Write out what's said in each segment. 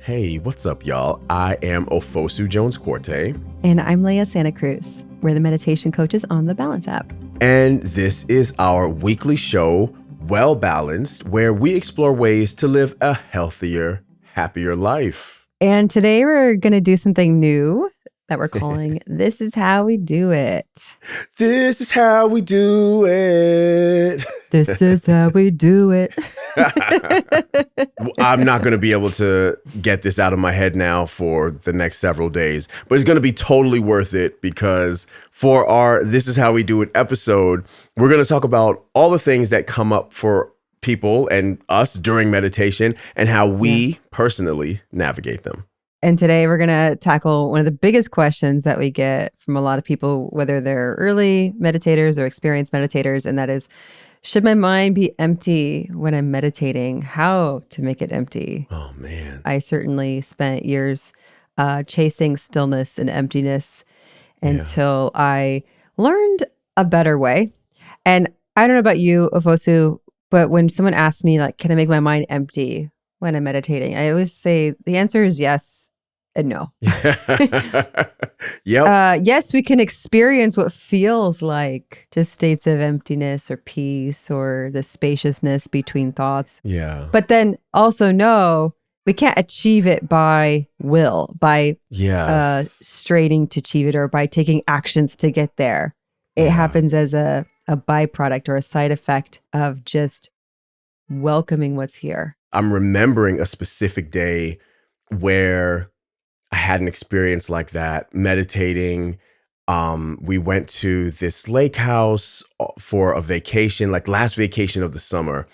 Hey, what's up, y'all? I am Ofosu Jones-Corte. And I'm Leah Santa Cruz. We're the meditation coaches on the Balance app. And this is our weekly show, Well Balanced, where we explore ways to live a healthier, happier life. And today we're going to do something new that we're calling This Is How We Do It. This is how we do it. This is how we do it. I'm not going to be able to get this out of my head now for the next several days, but it's going to be totally worth it because for our This Is How We Do It episode, we're going to talk about all the things that come up for people and us during meditation and how we personally navigate them. And today we're going to tackle one of the biggest questions that we get from a lot of people, whether they're early meditators or experienced meditators, and that is, should my mind be empty when I'm meditating? How to make it empty? Oh, man. I certainly spent years chasing stillness and emptiness until I learned a better way. And I don't know about you, Ofosu, but when someone asks me, like, can I make my mind empty when I'm meditating? I always say the answer is yes and no. Yes, we can experience what feels like just states of emptiness or peace or the spaciousness between thoughts. Yeah. But then also no, we can't achieve it by will, by straining to achieve it or by taking actions to get there. It happens as a byproduct or a side effect of just welcoming what's here. I'm remembering a specific day where I had an experience like that, meditating. We went to this lake house for a vacation, like last vacation of the summer.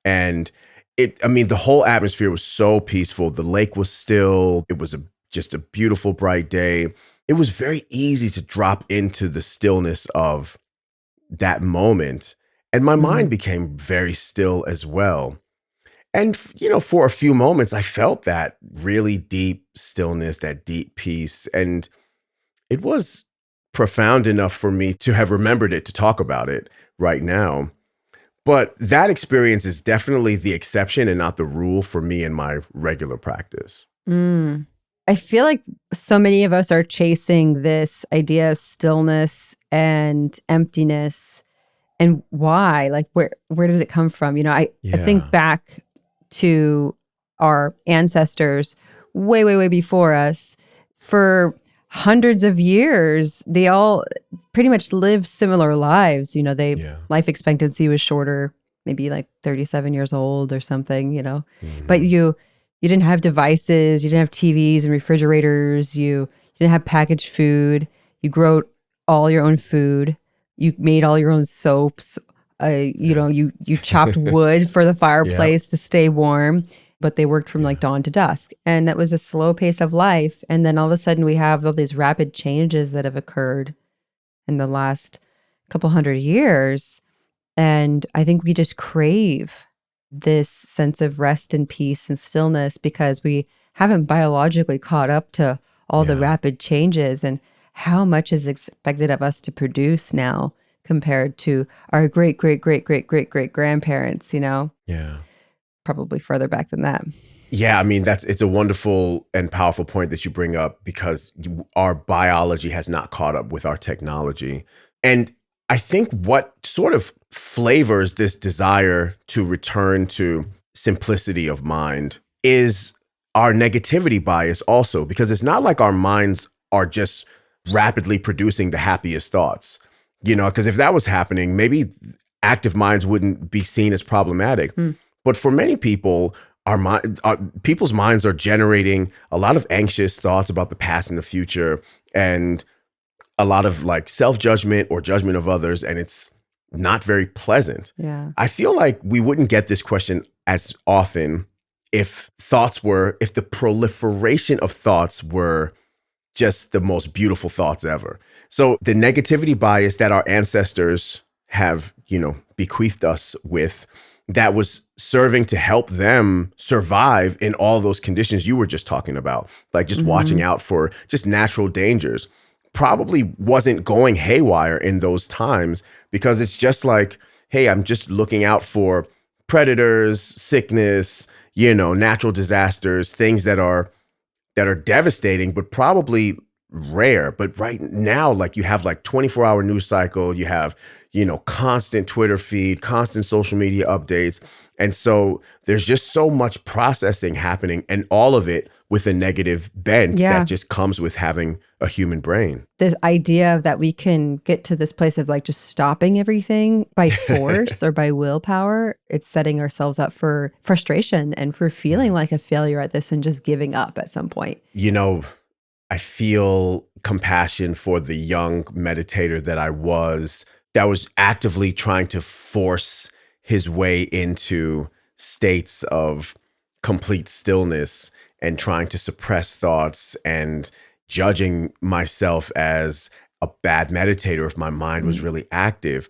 And the whole atmosphere was so peaceful. The lake was still, it was just a beautiful, bright day. It was very easy to drop into the stillness of that moment. And my mind became very still as well. And, for a few moments, I felt that really deep stillness, that deep peace. And it was profound enough for me to have remembered it, to talk about it right now. But that experience is definitely the exception and not the rule for me in my regular practice. I feel like so many of us are chasing this idea of stillness and emptiness. And why? Like, where did it come from? I think back to our ancestors way, way, way before us. For hundreds of years, they all pretty much lived similar lives. Life expectancy was shorter, maybe like 37 years old or something, But you didn't have devices, you didn't have TVs and refrigerators, you didn't have packaged food, you grew all your own food, you made all your own soaps. You chopped wood for the fireplace to stay warm, but they worked from like dawn to dusk. And that was a slow pace of life. And then all of a sudden we have all these rapid changes that have occurred in the last couple hundred years. And I think we just crave this sense of rest and peace and stillness because we haven't biologically caught up to all the rapid changes and how much is expected of us to produce now compared to our great grandparents, Yeah. Probably further back than that. Yeah, it's a wonderful and powerful point that you bring up because our biology has not caught up with our technology. And I think what sort of flavors this desire to return to simplicity of mind is our negativity bias also, because it's not like our minds are just rapidly producing the happiest thoughts. Because if that was happening, maybe active minds wouldn't be seen as problematic. But for many people, people's minds are generating a lot of anxious thoughts about the past and the future, and a lot of like self-judgment or judgment of others, and it's not very pleasant. Yeah. I feel like we wouldn't get this question as often if the proliferation of thoughts were just the most beautiful thoughts ever. So the negativity bias that our ancestors have, bequeathed us with, that was serving to help them survive in all those conditions you were just talking about, like just watching out for just natural dangers, probably wasn't going haywire in those times because it's just like, hey, I'm just looking out for predators, sickness, natural disasters, things that are that are devastating, but probably rare. But right now, like you have like 24-hour news cycle, you have, constant Twitter feed, constant social media updates. And so there's just so much processing happening, and all of it with a negative bent that Yeah. just comes with having a human brain. This idea of that we can get to this place of like just stopping everything by force or by willpower, it's setting ourselves up for frustration and for feeling like a failure at this and just giving up at some point. I feel compassion for the young meditator that was actively trying to force his way into states of complete stillness and trying to suppress thoughts and judging myself as a bad meditator if my mind was Mm. really active.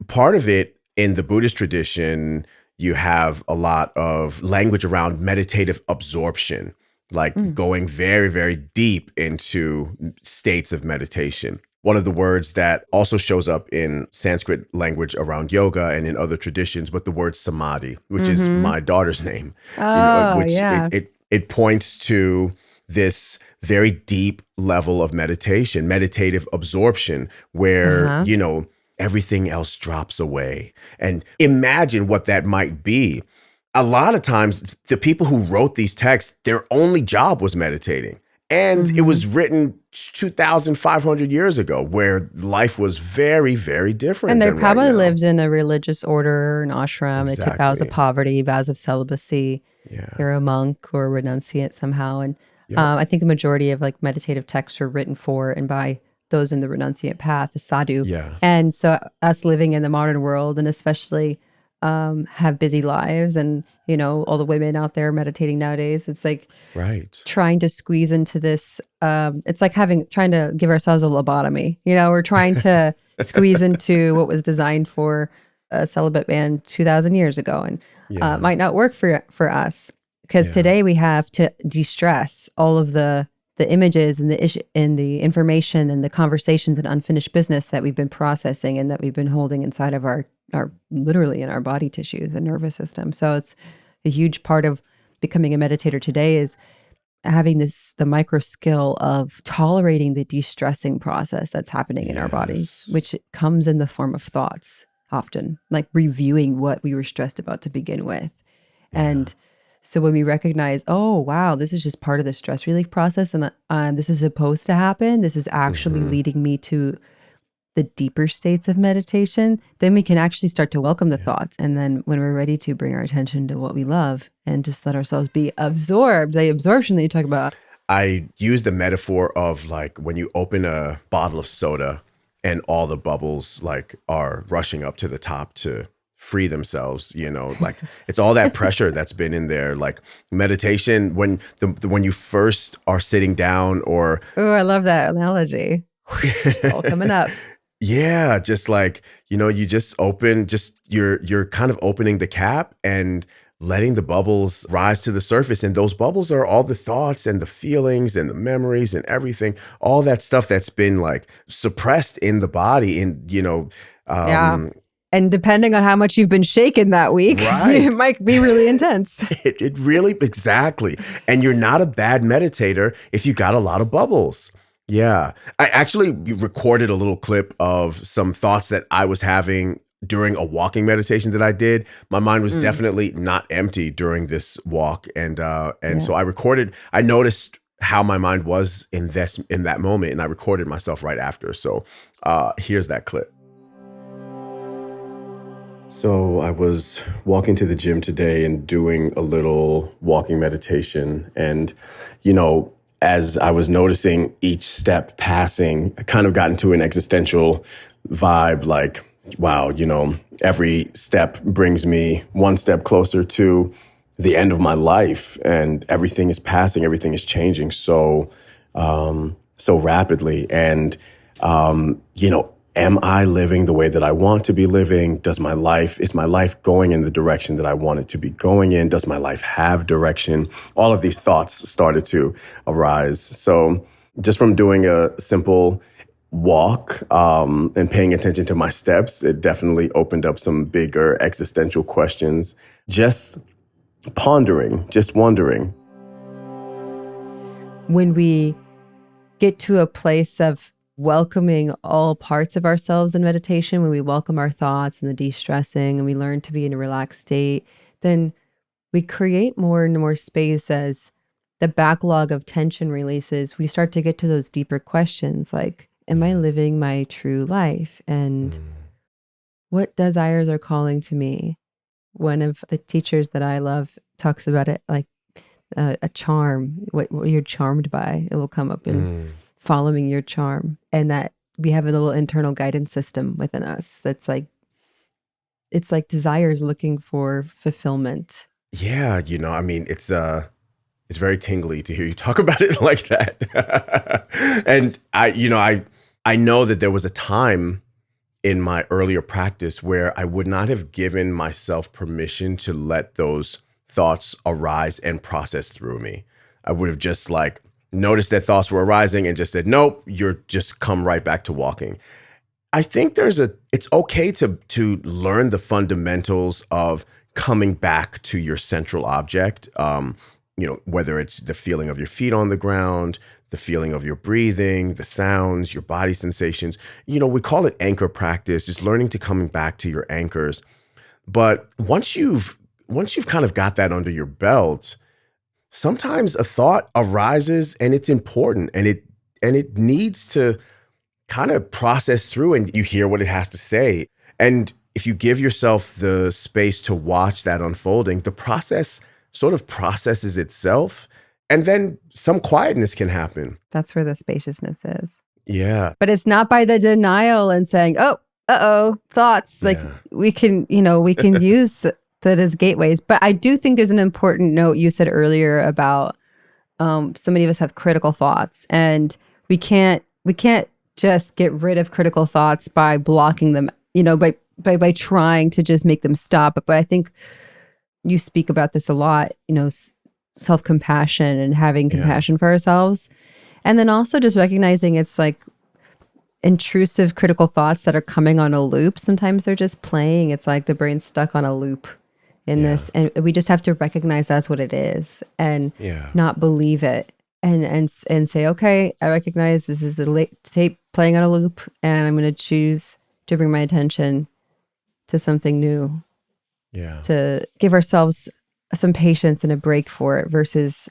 Part of it in the Buddhist tradition, you have a lot of language around meditative absorption, like Mm. going very, very deep into states of meditation. One of the words that also shows up in Sanskrit language around yoga and in other traditions, but the word samadhi, which is Mm-hmm. my daughter's name, Oh, which yeah. it points to this very deep level of meditation, meditative absorption, where, Uh-huh. everything else drops away. And imagine what that might be. A lot of times, the people who wrote these texts, their only job was meditating. And it Mm-hmm. was written 2,500 years ago, where life was very, very different And they than right probably now. lived in a religious order, an ashram. They took vows of Exactly. poverty, vows of celibacy. Yeah. They're a monk or a renunciate somehow. And Yep. I think the majority of like meditative texts were written for and by those in the renunciate path, the sadhu. Yeah. And so us living in the modern world and especially have busy lives and, all the women out there meditating nowadays, it's like Right. trying to squeeze into this. It's like trying to give ourselves a lobotomy. We're trying to squeeze into what was designed for a celibate man 2,000 years ago, and Yeah. might not work for us because Yeah. today we have to de-stress all of the images and the issue and the information and the conversations and unfinished business that we've been processing and that we've been holding inside of our literally in our body tissues and nervous system. So it's a huge part of becoming a meditator today is having the micro skill of tolerating the de-stressing process that's happening in our bodies, Yes. which comes in the form of thoughts often, like reviewing what we were stressed about to begin with. Yeah. And so when we recognize, oh, wow, this is just part of the stress relief process and this is supposed to happen, this is actually Hmm. leading me to the deeper states of meditation, then we can actually start to welcome the Yeah. thoughts. And then when we're ready to bring our attention to what we love and just let ourselves be absorbed, the absorption that you talk about. I use the metaphor of like when you open a bottle of soda and all the bubbles like are rushing up to the top to free themselves, like it's all that pressure that's been in there. Like meditation, when you first are sitting down or Oh, I love that analogy. It's all coming up. yeah, just like, you just open, just you're kind of opening the cap and letting the bubbles rise to the surface. And those bubbles are all the thoughts and the feelings and the memories and everything, all that stuff that's been like suppressed in the body. And, Yeah. And depending on how much you've been shaken that week, it right. might be really intense. It really, exactly. And you're not a bad meditator if you got a lot of bubbles. Yeah. I actually recorded a little clip of some thoughts that I was having during a walking meditation that I did. My mind was Mm, definitely not empty during this walk. And yeah. so I noticed how my mind was in that moment, and I recorded myself right after. So here's that clip. So I was walking to the gym today and doing a little walking meditation. And, as I was noticing each step passing, I kind of got into an existential vibe like, wow, every step brings me one step closer to the end of my life, and everything is passing, everything is changing so rapidly. And, am I living the way that I want to be living? Is my life going in the direction that I want it to be going in? Does my life have direction? All of these thoughts started to arise. So just from doing a simple walk and paying attention to my steps, it definitely opened up some bigger existential questions. Just pondering, just wondering. when we get to a place of welcoming all parts of ourselves in meditation, when we welcome our thoughts and the de-stressing and we learn to be in a relaxed state, then we create more and more space. As the backlog of tension releases, we start to get to those deeper questions like, am I living my true life? And what desires are calling to me? One of the teachers that I love talks about it like a charm, what you're charmed by. It will come up in following your charm. And that we have a little internal guidance system within us that's like, it's like desires looking for fulfillment. Yeah, I mean, it's very tingly to hear you talk about it like that. And I know that there was a time in my earlier practice where I would not have given myself permission to let those thoughts arise and process through me. I would have just like noticed that thoughts were arising and just said, nope, you're just come right back to walking. I think it's okay to learn the fundamentals of coming back to your central object. Whether it's the feeling of your feet on the ground, the feeling of your breathing, the sounds, your body sensations. We call it anchor practice, just learning to coming back to your anchors. But once you've kind of got that under your belt, sometimes a thought arises and it's important and it needs to kind of process through, and you hear what it has to say. And if you give yourself the space to watch that unfolding, the process sort of processes itself, and then some quietness can happen. That's where the spaciousness is. Yeah. But it's not by the denial and saying, oh, thoughts. Like we can use that as gateways. But I do think there's an important note you said earlier about so many of us have critical thoughts, and we can't just get rid of critical thoughts by blocking them, by trying to just make them stop. But I think you speak about this a lot, self-compassion and having compassion for ourselves. And then also just recognizing it's like intrusive critical thoughts that are coming on a loop. Sometimes they're just playing. It's like the brain's stuck on a loop in this. And we just have to recognize that's what it is and not believe it. And say, okay, I recognize this is a tape playing on a loop, and I'm going to choose to bring my attention to something new. Yeah. To give ourselves some patience and a break for it versus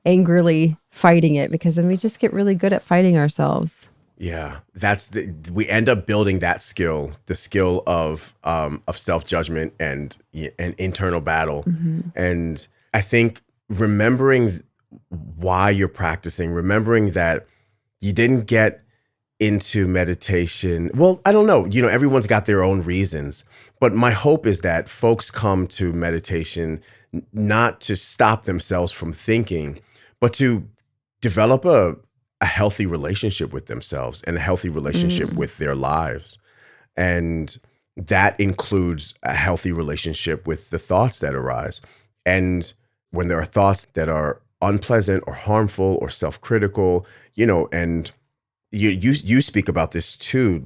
angrily fighting it, because then we just get really good at fighting ourselves. Yeah, we end up building that skill, the skill of self-judgment and an internal battle. Mm-hmm. And I think remembering why you're practicing, remembering that you didn't get into meditation. Well, I don't know, everyone's got their own reasons, but my hope is that folks come to meditation not to stop themselves from thinking, but to develop a healthy relationship with themselves and a healthy relationship with their lives. And that includes a healthy relationship with the thoughts that arise. And when there are thoughts that are unpleasant or harmful or self-critical, and you speak about this too,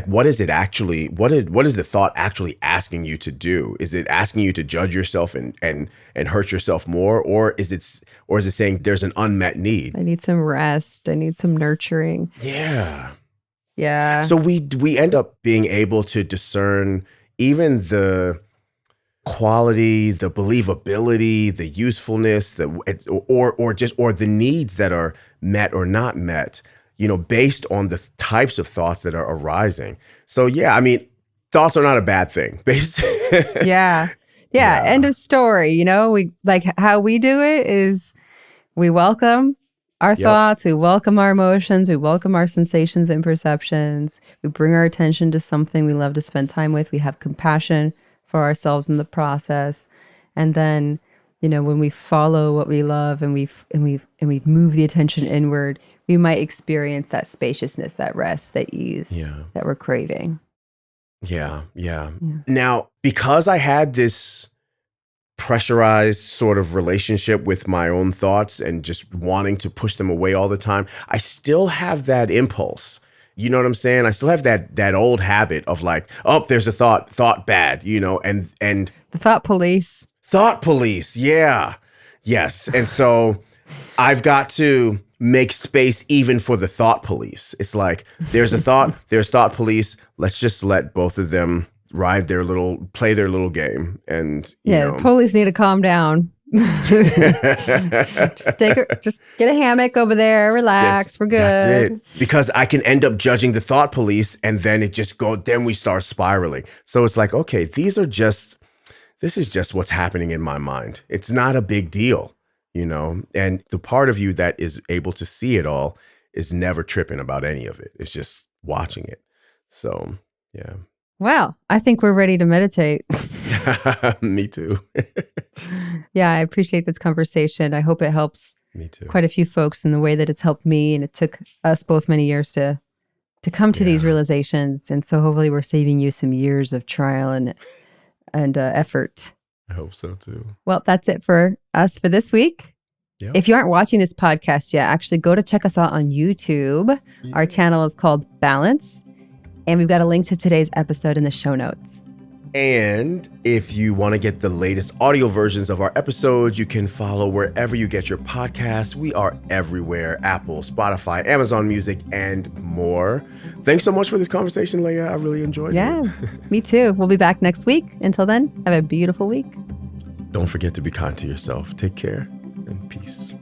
what is it actually, what is the thought actually asking you to do? Is it asking you to judge yourself and hurt yourself more? Or is it saying there's an unmet need? I need some rest. I need some nurturing. Yeah. Yeah. So we end up being able to discern even the quality, the believability, the usefulness, or the needs that are met or not met, based on the types of thoughts that are arising. So yeah, I mean, thoughts are not a bad thing. Yeah. End of story. We like how we do it is we welcome our thoughts, we welcome our emotions, we welcome our sensations and perceptions. We bring our attention to something we love to spend time with. We have compassion for ourselves in the process. And then, when we follow what we love and we move the attention inward, we might experience that spaciousness, that rest, that ease that we're craving. Yeah. Now, because I had this pressurized sort of relationship with my own thoughts and just wanting to push them away all the time, I still have that impulse. You know what I'm saying? I still have that old habit of like, oh, there's a thought bad, and the thought police. Thought police, yeah. Yes. And so I've got to make space even for the thought police. It's like there's a thought, there's thought police. Let's just let both of them play their little game, and Yeah, the police need to calm down. Just get a hammock over there, relax. Yes, we're good. That's it. Because I can end up judging the thought police, and then then we start spiraling. So it's like, okay, this is just what's happening in my mind. It's not a big deal, and the part of you that is able to see it all is never tripping about any of it. It's just watching it. So, yeah. Well, I think we're ready to meditate. Me too. Yeah, I appreciate this conversation. I hope it helps me too. Quite a few folks in the way that it's helped me. And it took us both many years to come to these realizations. And so hopefully we're saving you some years of trial and effort. I hope so too. Well, that's it for us for this week. Yep. If you aren't watching this podcast yet, actually go to check us out on YouTube. Yeah. Our channel is called Balance. And we've got a link to today's episode in the show notes. And if you want to get the latest audio versions of our episodes, you can follow wherever you get your podcasts. We are everywhere: Apple, Spotify, Amazon Music, and more. Thanks so much for this conversation, Leah. I really enjoyed it. Yeah, me too. We'll be back next week. Until then, have a beautiful week. Don't forget to be kind to yourself. Take care and peace.